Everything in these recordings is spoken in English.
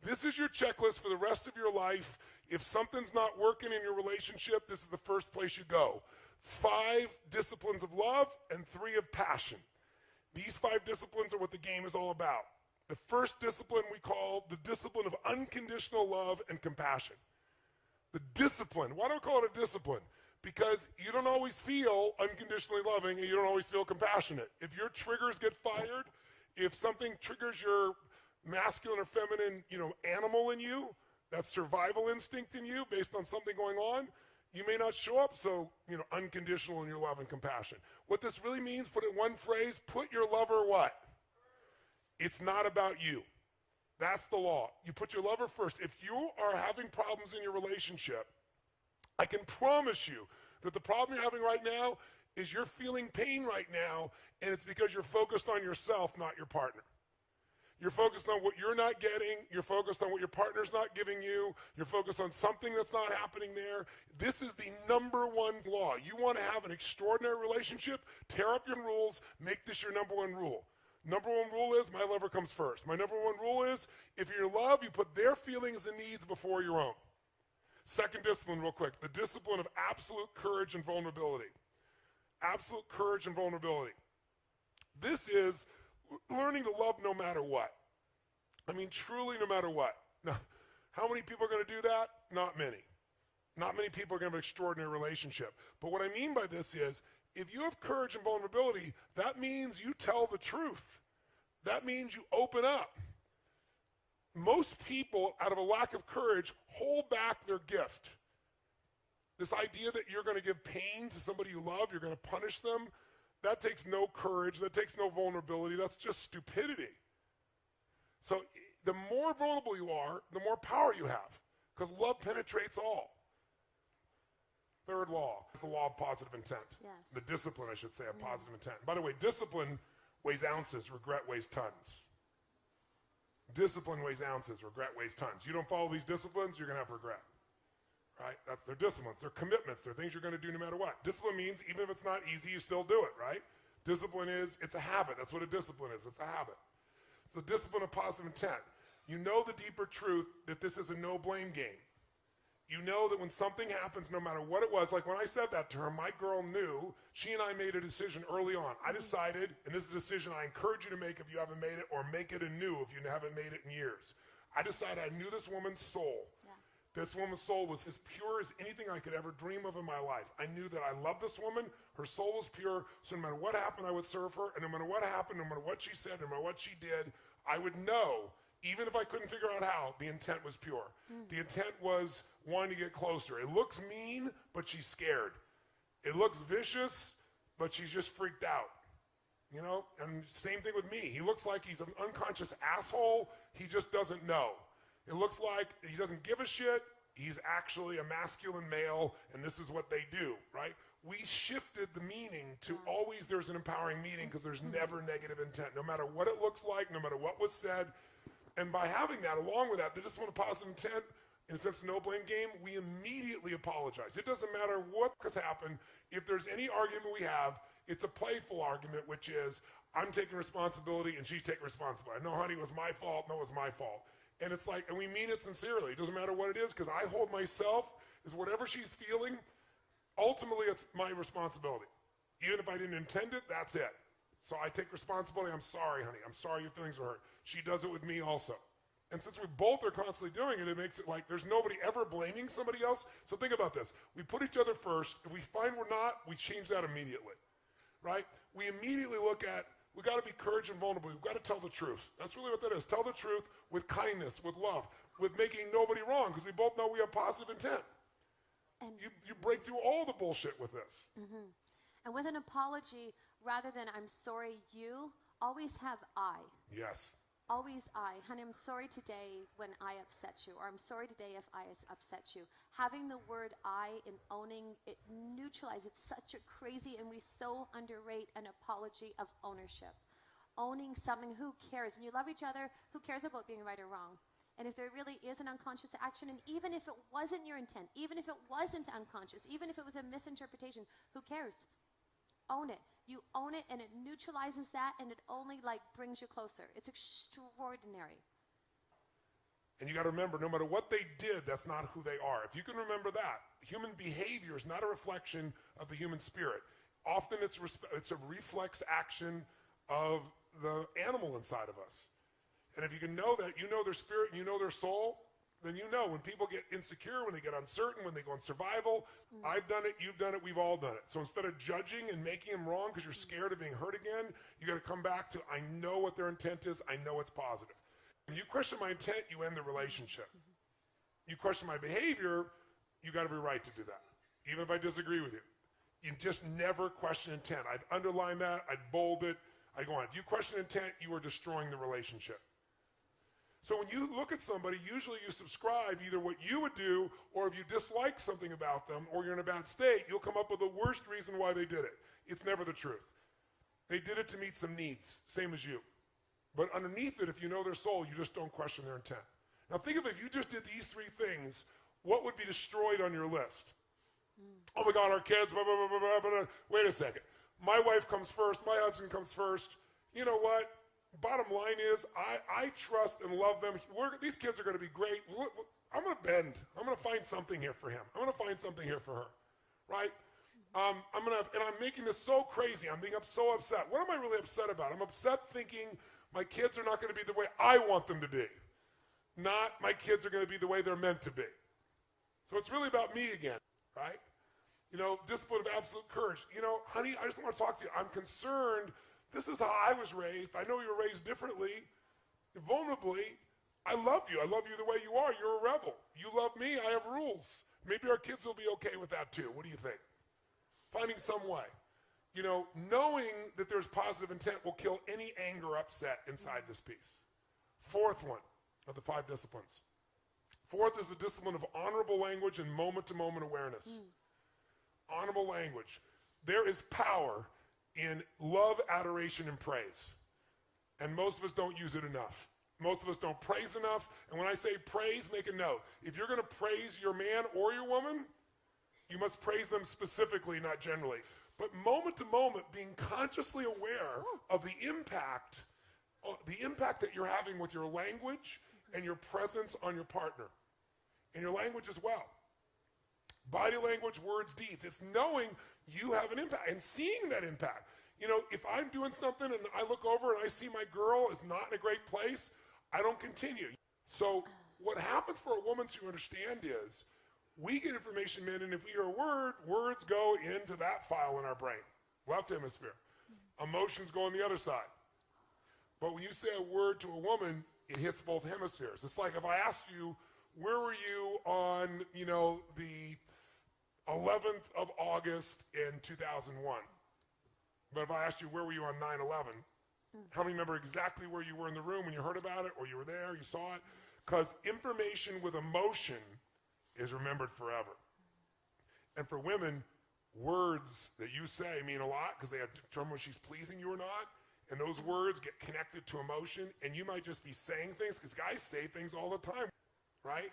This is your checklist for the rest of your life. If something's not working in your relationship, this is the first place you go. 5 disciplines of love and 3 of passion. These 5 disciplines are what the game is all about. The first discipline we call the discipline of unconditional love and compassion. The discipline. Why do I call it a discipline? Because you don't always feel unconditionally loving and you don't always feel compassionate. If your triggers get fired, if something triggers your masculine or feminine, animal in you, that survival instinct in you based on something going on, you may not show up so, unconditional in your love and compassion. What this really means, put it in one phrase, put your lover what? It's not about you. That's the law. You put your lover first. If you are having problems in your relationship, I can promise you that the problem you're having right now is you're feeling pain right now, and it's because you're focused on yourself, not your partner. You're focused on what you're not getting. You're focused on what your partner's not giving you. You're focused on something that's not happening there. This is the number one law. You want to have an extraordinary relationship, tear up your rules, make this your number one rule. Number one rule is my lover comes first. My number one rule is if you're in love, you put their feelings and needs before your own. Second discipline, real quick, the discipline of absolute courage and vulnerability. Absolute courage and vulnerability. This is learning to love no matter what. I mean, truly no matter what. Now, how many people are going to do that? Not many. Not many people are going to have an extraordinary relationship. But what I mean by this is, if you have courage and vulnerability, that means you tell the truth. That means you open up. Most people, out of a lack of courage, hold back their gift. This idea that you're going to give pain to somebody you love, you're going to punish them, that takes no courage, that takes no vulnerability, that's just stupidity. So the more vulnerable you are, the more power you have, because love penetrates all. Third law is the law of positive intent. Yes. The discipline, I should say, of positive intent. By the way, discipline weighs ounces, regret weighs tons. Discipline weighs ounces, regret weighs tons. You don't follow these disciplines, you're going to have regret. Right? They're disciplines, they're commitments, they're things you're going to do no matter what. Discipline means even if it's not easy, you still do it, right? Discipline is, it's a habit. That's what a discipline is. It's a habit. It's the discipline of positive intent. You know the deeper truth that this is a no-blame game. You know that when something happens, no matter what it was, like when I said that to her, my girl knew, she and I made a decision early on. I decided, and this is a decision I encourage you to make if you haven't made it, or make it anew if you haven't made it in years. I decided I knew this woman's soul. This woman's soul was as pure as anything I could ever dream of in my life. I knew that I loved this woman. Her soul was pure. So no matter what happened, I would serve her. And no matter what happened, no matter what she said, no matter what she did, I would know, even if I couldn't figure out how, the intent was pure. The intent was wanting to get closer. It looks mean, but she's scared. It looks vicious, but she's just freaked out. And same thing with me. He looks like he's an unconscious asshole. He just doesn't know. It looks like he doesn't give a shit. He's actually a masculine male, and this is what they do, right? We shifted the meaning to always there's an empowering meaning because there's never negative intent, no matter what it looks like, no matter what was said. And by having that, along with that, they just want a positive intent, in a sense, no blame game, we immediately apologize. It doesn't matter what has happened. If there's any argument we have, it's a playful argument, which is, I'm taking responsibility and she's taking responsibility. No, honey, it was my fault. No, it was my fault. And it's like, and we mean it sincerely. It doesn't matter what it is, because I hold myself as whatever she's feeling, ultimately it's my responsibility. Even if I didn't intend it, that's it. So I take responsibility. I'm sorry, honey. I'm sorry your feelings were hurt. She does it with me also. And since we both are constantly doing it, it makes it like there's nobody ever blaming somebody else. So think about this. We put each other first. If we find we're not, we change that immediately, right? We immediately look at, we got to be courage and vulnerable. We've got to tell the truth. That's really what that is. Tell the truth with kindness, with love, with making nobody wrong, because we both know we have positive intent. And you break through all the bullshit with this. And with an apology, rather than I'm sorry you, always have I. Yes. Always I. Honey, I'm sorry today when I upset you, or I'm sorry today if I upset you. Having the word I and owning it neutralizes. It's such a crazy, and we so underrate an apology of ownership. Owning something, who cares? When you love each other, who cares about being right or wrong? And if there really is an unconscious action, and even if it wasn't your intent, even if it wasn't unconscious, even if it was a misinterpretation, who cares? Own it. You own it, and it neutralizes that, and it only brings you closer. It's extraordinary. And you got to remember, no matter what they did, that's not who they are. If you can remember that, human behavior is not a reflection of the human spirit. Often it's a reflex action of the animal inside of us. And if you can know that, you know their spirit and you know their soul, then you know when people get insecure, when they get uncertain, when they go in survival, I've done it, you've done it, we've all done it. So instead of judging and making them wrong because you're scared of being hurt again, you got to come back to, I know what their intent is, I know it's positive. When you question my intent, you end the relationship. You question my behavior, you got every right to do that, even if I disagree with you. You just never question intent. I'd underline that, I'd bold it, I'd go on. If you question intent, you are destroying the relationship. So when you look at somebody, usually you subscribe either what you would do, or if you dislike something about them, or you're in a bad state, you'll come up with the worst reason why they did it. It's never the truth. They did it to meet some needs, same as you. But underneath it, if you know their soul, you just don't question their intent. Now think of it, if you just did these three things, what would be destroyed on your list? Oh my God, our kids, blah, blah, blah, blah, blah, blah. Wait a second. My wife comes first, my husband comes first. You know what? Bottom line is, I trust and love them. These kids are going to be great. I'm going to bend. I'm going to find something here for him. I'm going to find something here for her, right? And I'm making this so crazy. I'm being so upset. What am I really upset about? I'm upset thinking my kids are not going to be the way I want them to be. Not my kids are going to be the way they're meant to be. So it's really about me again, right? You know, discipline of absolute courage. You know, honey, I just want to talk to you. I'm concerned. This is how I was raised. I know you were raised differently, vulnerably. I love you. I love you the way you are. You're a rebel. You love me. I have rules. Maybe our kids will be okay with that too. What do you think? Finding some way. You know, knowing that there's positive intent will kill any anger or upset inside this piece. Fourth one of the 5 disciplines. Fourth is the discipline of honorable language and moment-to-moment awareness. Honorable language. There is power in love, adoration, and praise. And most of us don't use it enough. Most of us don't praise enough. And when I say praise, make a note. If you're going to praise your man or your woman, you must praise them specifically, not generally. But moment to moment, being consciously aware of the impact that you're having with your language and your presence on your partner. And your language as well. Body language, words, deeds. It's knowing you have an impact and seeing that impact. You know, if I'm doing something and I look over and I see my girl is not in a great place, I don't continue. So what happens for a woman to understand is we get information in, and if we hear a word, words go into that file in our brain, left hemisphere. Emotions go on the other side. But when you say a word to a woman, it hits both hemispheres. It's like if I asked you, where were you on, you know, the 11th of August in 2001? But if I asked you, where were you on 9/11? How many remember exactly where you were in the room when you heard about it, or you were there, you saw it? Because information with emotion is remembered forever. And for women, words that you say mean a lot because they have determined whether she's pleasing you or not. And those words get connected to emotion, and you might just be saying things, because guys say things all the time, right?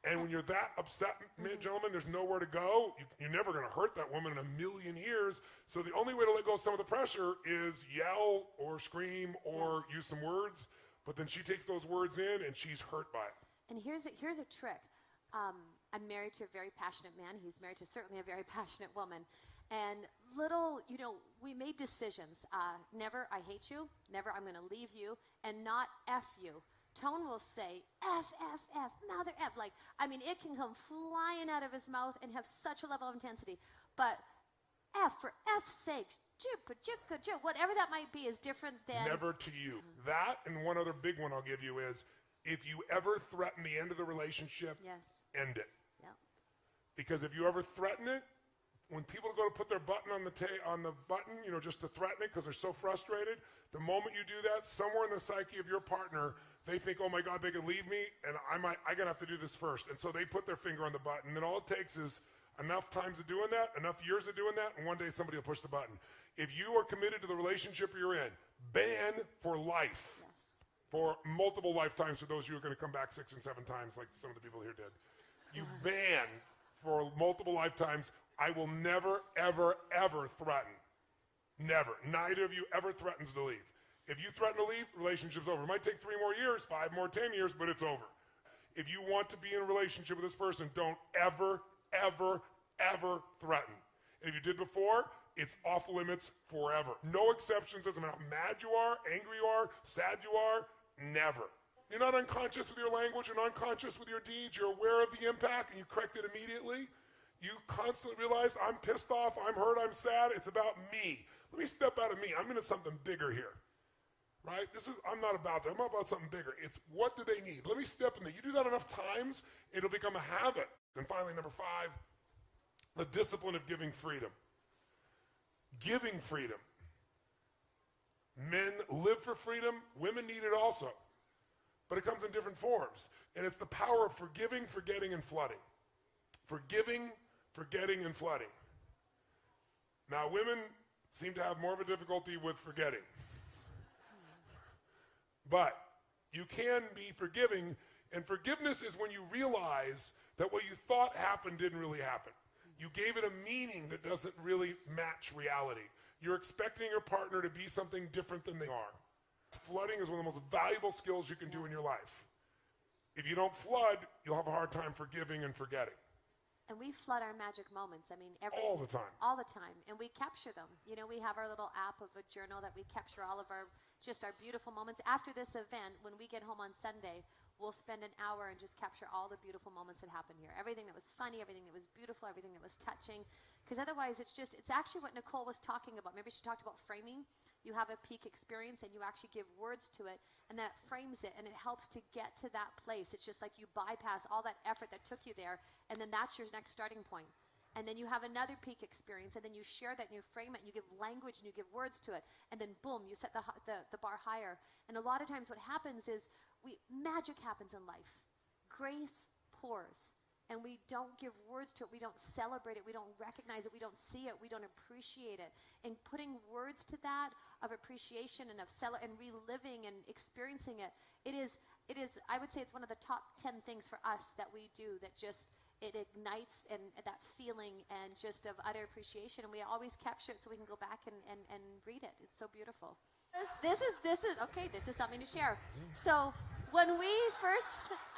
And when you're that upset, gentlemen, there's nowhere to go. You're never going to hurt that woman in a million years. So the only way to let go of some of the pressure is yell or scream or use some words. But then she takes those words in, and she's hurt by it. And here's a trick. I'm married to a very passionate man. He's married to certainly a very passionate woman. And we made decisions. Never, I hate you. Never, I'm going to leave you. And not F you. Tone will say, F, F, F, mother F. It can come flying out of his mouth and have such a level of intensity. But F, for F's sake, whatever that might be is different than... Never to you. That, and one other big one I'll give you is, if you ever threaten the end of the relationship, end it. Yeah. Because if you ever threaten it, when people go to put their button on the button, just to threaten it because they're so frustrated, the moment you do that, somewhere in the psyche of your partner, they think, oh my God, they could leave me, and I'm gonna have to do this first. And so they put their finger on the button, and all it takes is enough times of doing that, enough years of doing that, and one day somebody will push the button. If you are committed to the relationship you're in, ban for life. Yes. For multiple lifetimes, for those of you who are gonna come back 6 and 7 times, like some of the people here did. You ban for multiple lifetimes. I will never, ever, ever threaten. Never. Neither of you ever threatens to leave. If you threaten to leave, relationship's over. It might take 3 more years, 5 more, 10 years, but it's over. If you want to be in a relationship with this person, don't ever, ever, ever threaten. And if you did before, it's off limits forever. No exceptions. Doesn't matter how mad you are, angry you are, sad you are, never. You're not unconscious with your language, you're not unconscious with your deeds, you're aware of the impact and you correct it immediately. You constantly realize, I'm pissed off, I'm hurt, I'm sad, it's about me. Let me step out of me. I'm into something bigger here. Right? I'm not about that. I'm about something bigger. It's what do they need? Let me step in there. You do that enough times, it'll become a habit. And finally, number 5, the discipline of giving freedom. Giving freedom. Men live for freedom. Women need it also. But it comes in different forms. And it's the power of forgiving, forgetting, and flooding. Forgiving, forgetting, and flooding. Now, women seem to have more of a difficulty with forgetting. But you can be forgiving, and forgiveness is when you realize that what you thought happened didn't really happen. You gave it a meaning that doesn't really match reality. You're expecting your partner to be something different than they are. Flooding is one of the most valuable skills you can do in your life. If you don't flood, you'll have a hard time forgiving and forgetting. And we flood our magic moments. I mean, all the time. All the time. And we capture them. You know, we have our little app of a journal that we capture all of our beautiful moments. After this event, when we get home on Sunday, we'll spend an hour and just capture all the beautiful moments that happened here. Everything that was funny, everything that was beautiful, everything that was touching. Because otherwise, it's actually what Nicole was talking about. Maybe she talked about framing. You have a peak experience and you actually give words to it, and that frames it, and it helps to get to that place. It's just like you bypass all that effort that took you there, and then that's your next starting point. And then you have another peak experience, and then you share that and you frame it and you give language and you give words to it, and then boom, you set the bar higher. And a lot of times what happens is magic happens in life. Grace pours. And we don't give words to it, we don't celebrate it, we don't recognize it, we don't see it, we don't appreciate it. And putting words to that of appreciation and of and reliving and experiencing it, it is, I would say it's one of the top 10 things for us that we do that just, it ignites and that feeling and just of utter appreciation. And we always capture it so we can go back and read it. It's so beautiful. This is something to share. So when we first,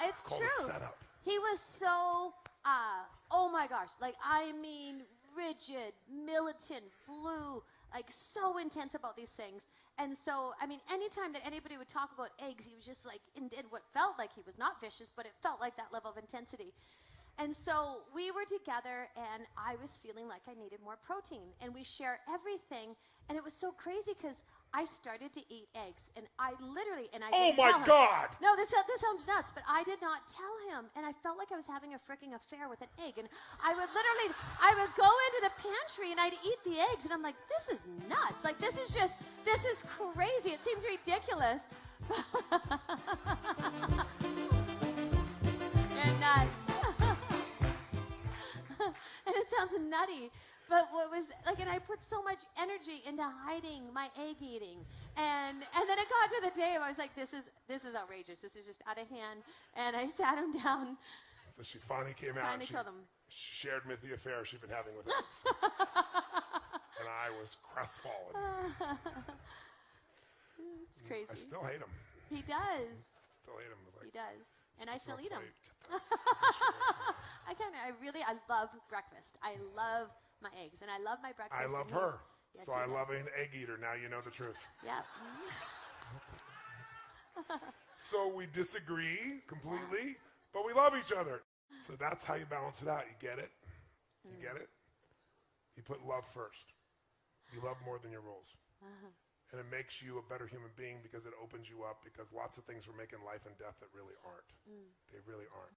it's called true. A setup. He was so, oh my gosh, like I mean, rigid, militant, blue, like so intense about these things. And so, I mean, anytime that anybody would talk about eggs, he was just like, and did what felt like he was not vicious, but it felt like that level of intensity. And so we were together, and I was feeling like I needed more protein. And we share everything, and it was so crazy because I started to eat eggs, and I literally, and I Oh didn't my tell him. God! No, this sounds nuts, but I did not tell him, and I felt like I was having a freaking affair with an egg. And I would go into the pantry, and I'd eat the eggs, and I'm like, this is nuts. Like, this is crazy. It seems ridiculous. And it sounds nutty. But what was like, and I put so much energy into hiding my egg eating, and then it got to the day where I was like, this is outrageous. This is just out of hand. And I sat him down. So she finally came out. Finally told him. She shared me the affair she'd been having with eggs. And I was crestfallen. It's crazy. I still hate him. He does. Still hate him. Like, he does, and I still eat him. I love breakfast. I love my eggs, and I love my breakfast. I love her. Yes, So I love an egg eater. Now you know the truth. Yeah. So we disagree completely, but we love each other. So that's how you balance it out. You get it? You get it? You put love first. You love more than your rules. And it makes you a better human being because it opens you up, because lots of things we're making life and death that really aren't. They really aren't.